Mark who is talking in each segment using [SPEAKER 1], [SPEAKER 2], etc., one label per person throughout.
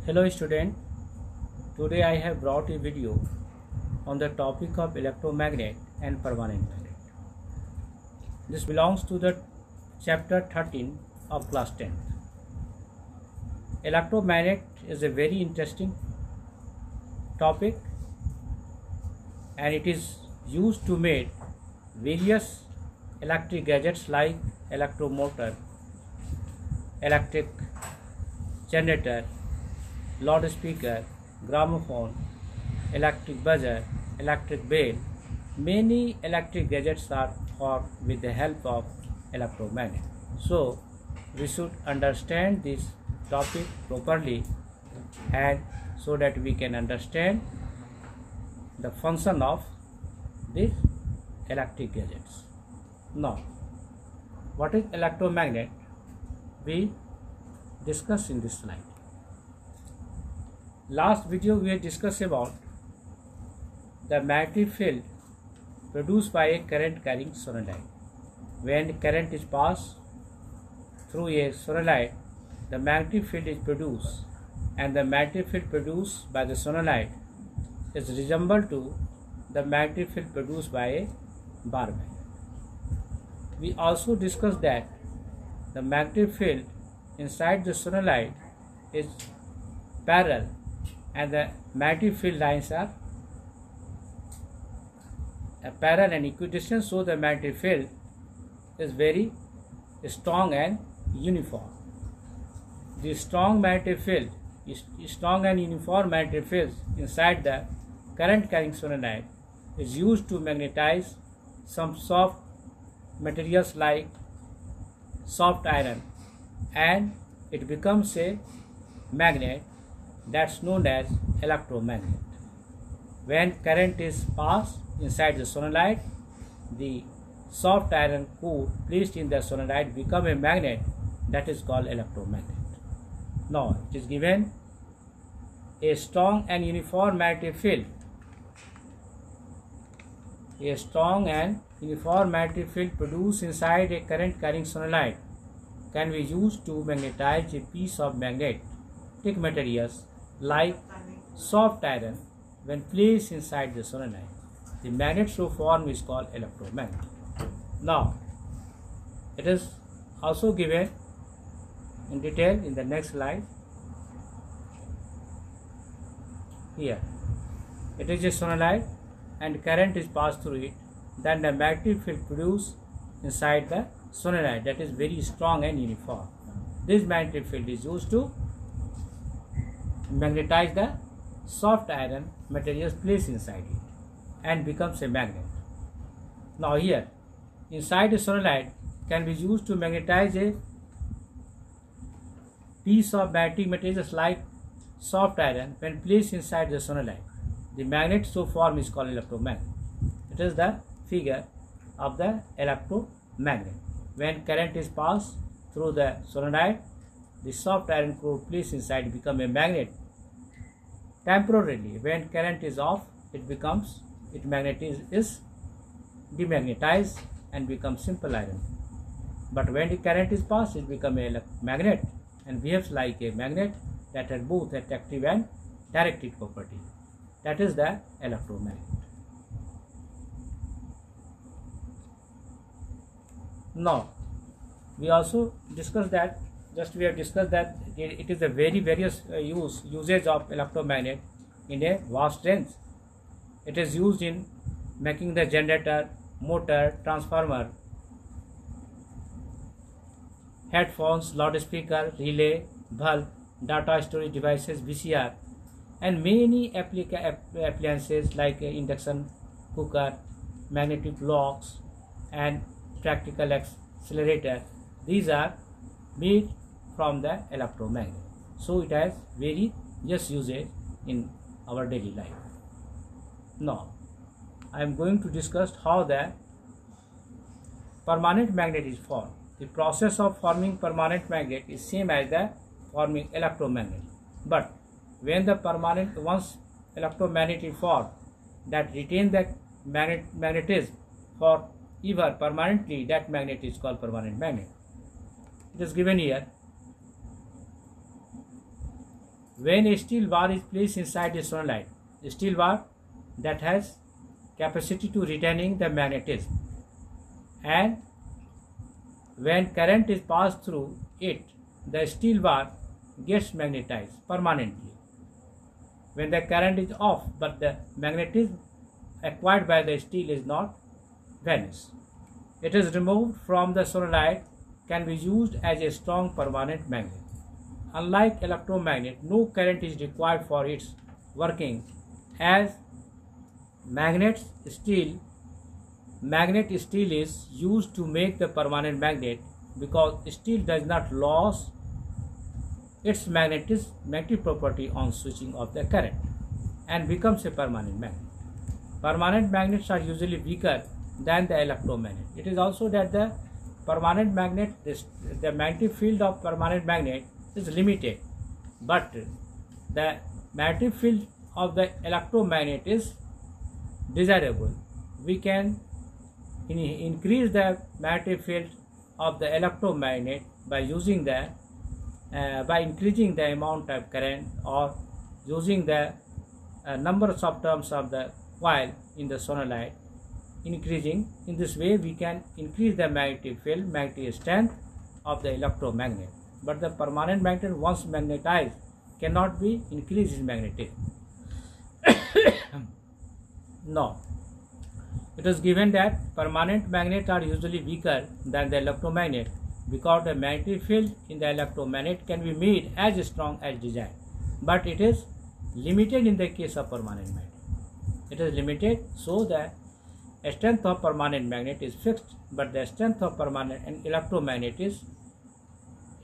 [SPEAKER 1] Hello student, today I have brought a video on the topic of electromagnet and permanent magnet. This belongs to the chapter 13 of class 10th. Electromagnet is a very interesting topic and it is used to make various electric gadgets like electromotor, electric generator, loudspeaker, gramophone, electric buzzer, electric bell. Many electric gadgets are formed with the help of electromagnet. So we should understand this topic properly and so that we can understand the function of these electric gadgets. Now, what is electromagnet? We discuss in this slide. Last video we had discussed about the magnetic field produced by a current carrying solenoid. When current is passed through a solenoid, the magnetic field is produced, and the magnetic field produced by the solenoid is resemble to the magnetic field produced by a bar magnet. We also discussed that the magnetic field inside the solenoid is parallel and the magnetic field lines are parallel and equidistant, so the magnetic field is very strong and uniform. The strong magnetic field strong and uniform magnetic fields inside the current carrying solenoid is used to magnetize some soft materials like soft iron, and it becomes a magnet that's known as electromagnet. When current is passed inside the solenoid, the soft iron core placed in the solenoid become a magnet that is called electromagnet. Now it is given a strong and uniform magnetic field. A strong and uniform magnetic field produced inside a current carrying solenoid can be used to magnetize a piece of magnetic materials like soft iron when placed inside the solenoid. The magnet so formed is called electromagnet. Now, it is also given in detail in the next slide. Here, it is a solenoid and current is passed through it. Then the magnetic field produced inside the solenoid, that is very strong and uniform. This magnetic field is used to magnetize the soft iron materials placed inside it and becomes a magnet. Now here, inside a solenoid can be used to magnetize a piece of magnetic materials like soft iron when placed inside the solenoid. The magnet so formed is called electromagnet. It is the figure of the electromagnet. When current is passed through the solenoid, the soft iron core placed inside become a magnet. Temporarily, when current is off, magnet is demagnetized and becomes simple iron. But when the current is passed, it becomes a magnet and behaves like a magnet that has both attractive and directive property. That is the electromagnet. Now, we also discussed that it is a very various usage of electromagnet in a vast range. It is used in making the generator, motor, transformer, headphones, loudspeaker, relay, bulb, data storage devices, VCR, and many appliances like induction cooker, magnetic locks, and practical accelerator. These are made from the electromagnet. So it has very usage in our daily life. Now, I am going to discuss how the permanent magnet is formed. The process of forming permanent magnet is same as the forming electromagnet. But when the once electromagnet is formed that retain the magnetism for ever permanently, that magnet is called permanent magnet. It is given here. When a steel bar is placed inside a solenoid, a steel bar that has capacity to retaining the magnetism, and when current is passed through it, the steel bar gets magnetized permanently. When the current is off, but the magnetism acquired by the steel is not vanished. It is removed from the solenoid, can be used as a strong permanent magnet. Unlike electromagnet, no current is required for its working, as magnet steel is used to make the permanent magnet, because steel does not lose its magnetic property on switching off the current and becomes a permanent magnet. Permanent magnets are usually weaker than the electromagnet. It is also that the permanent magnet, the magnetic field of permanent magnet is limited, but the magnetic field of the electromagnet is desirable. We can increase the magnetic field of the electromagnet by using the by increasing the amount of current or using the numbers of terms of the coil in the solenoid. Increasing in this way, we can increase the magnetic field, magnetic strength of the electromagnet. But the permanent magnet, once magnetized, cannot be increased in magnetism. No. It is given that permanent magnets are usually weaker than the electromagnet, because the magnetic field in the electromagnet can be made as strong as desired, but it is limited in the case of permanent magnet. It is limited, so the strength of permanent magnet is fixed, but the strength of permanent and electromagnet is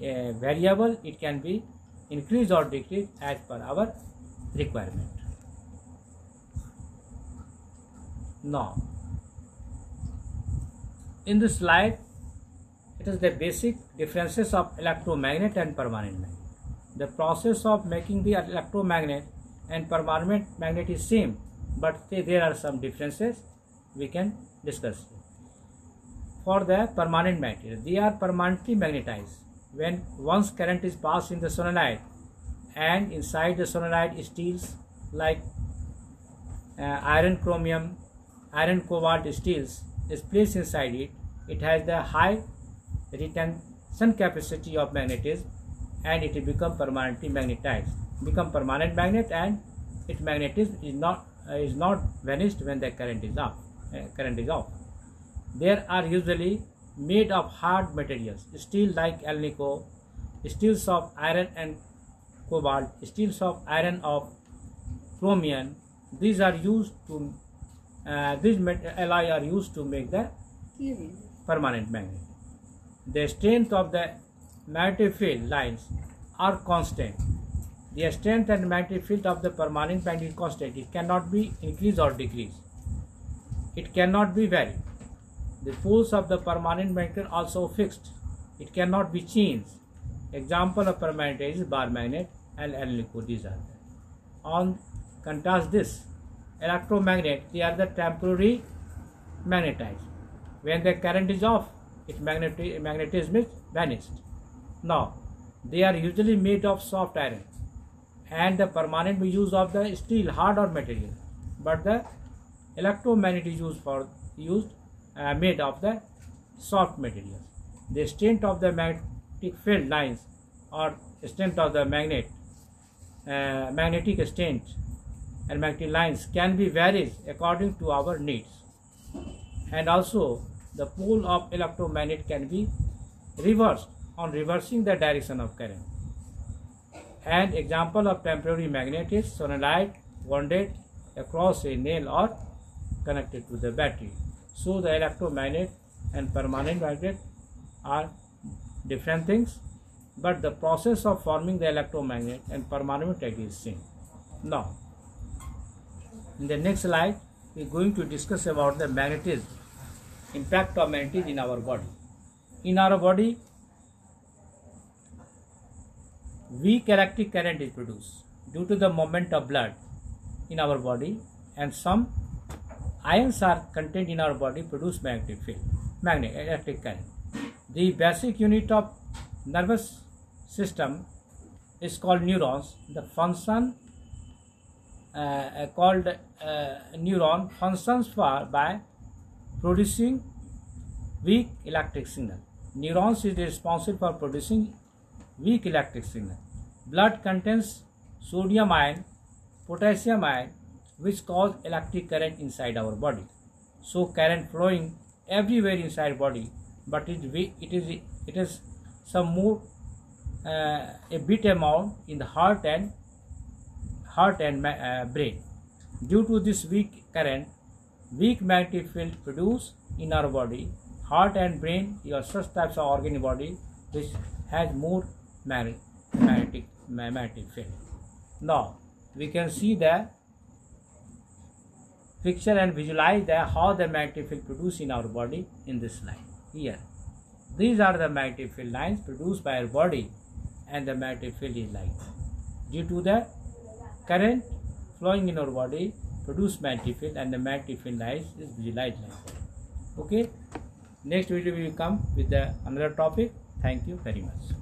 [SPEAKER 1] variable. It can be increased or decreased as per our requirement. Now, in this slide, it is the basic differences of electromagnet and permanent magnet. The process of making the electromagnet and permanent magnet is same, but there are some differences we can discuss. For the permanent magnet, they are permanently magnetized. When once current is passed in the solenoid, and inside the solenoid steels like iron, chromium, iron, cobalt steels is placed inside it, it has the high retention capacity of magnetism, and it will become permanently magnetized, become permanent magnet, and its magnetism is not vanished when the current is off. They are usually made of hard materials, steel like alnico, steels of iron and cobalt, steels of iron of chromium. These are used to these alloy are used to make the permanent magnet. The strength of the magnetic field lines are constant. The strength and magnetic field of the permanent magnet is constant. It cannot be increased or decreased. It cannot be varied. The poles of the permanent magnet are also fixed. It cannot be changed. Example of permanent is bar magnet and alnico. These are there. On contrast this, electromagnet, they are the temporary magnetized. When the current is off, its magnetism is vanished. Now, they are usually made of soft iron, and the permanent we use of the steel, hard or material, but the electromagnet is made of the soft materials. The strength of the magnetic field lines or strength of the magnetic strength and magnetic lines can be varied according to our needs, and also the pole of electromagnet can be reversed on reversing the direction of current. An example of temporary magnet is solenoid wounded across a nail or connected to the battery. So the electromagnet and permanent magnet are different things, but the process of forming the electromagnet and permanent magnet is same. Now, in the next slide, we are going to discuss about the magnetism, impact of magnetism in our body. In our body, weak electric current is produced due to the movement of blood in our body, and some ions are contained in our body produce electric current. The basic unit of nervous system is called neurons. The function called neuron functions by producing weak electric signal. Neurons is responsible for producing weak electric signal. Blood contains sodium ion, potassium ion, which cause electric current inside our body. So current flowing everywhere inside body, but it is some more a bit amount in the heart and brain. Due to this weak current, weak magnetic field produced in our body, heart and brain are such types of organ in body which has more magnetic field. Now we can see the picture and visualize how the magnetic field produced in our body in this line here. These are the magnetic field lines produced by our body, and the magnetic field is like due to the current flowing in our body produce magnetic field, and the magnetic field lines is visualized like that. Okay, next video we will come with another topic. Thank you very much.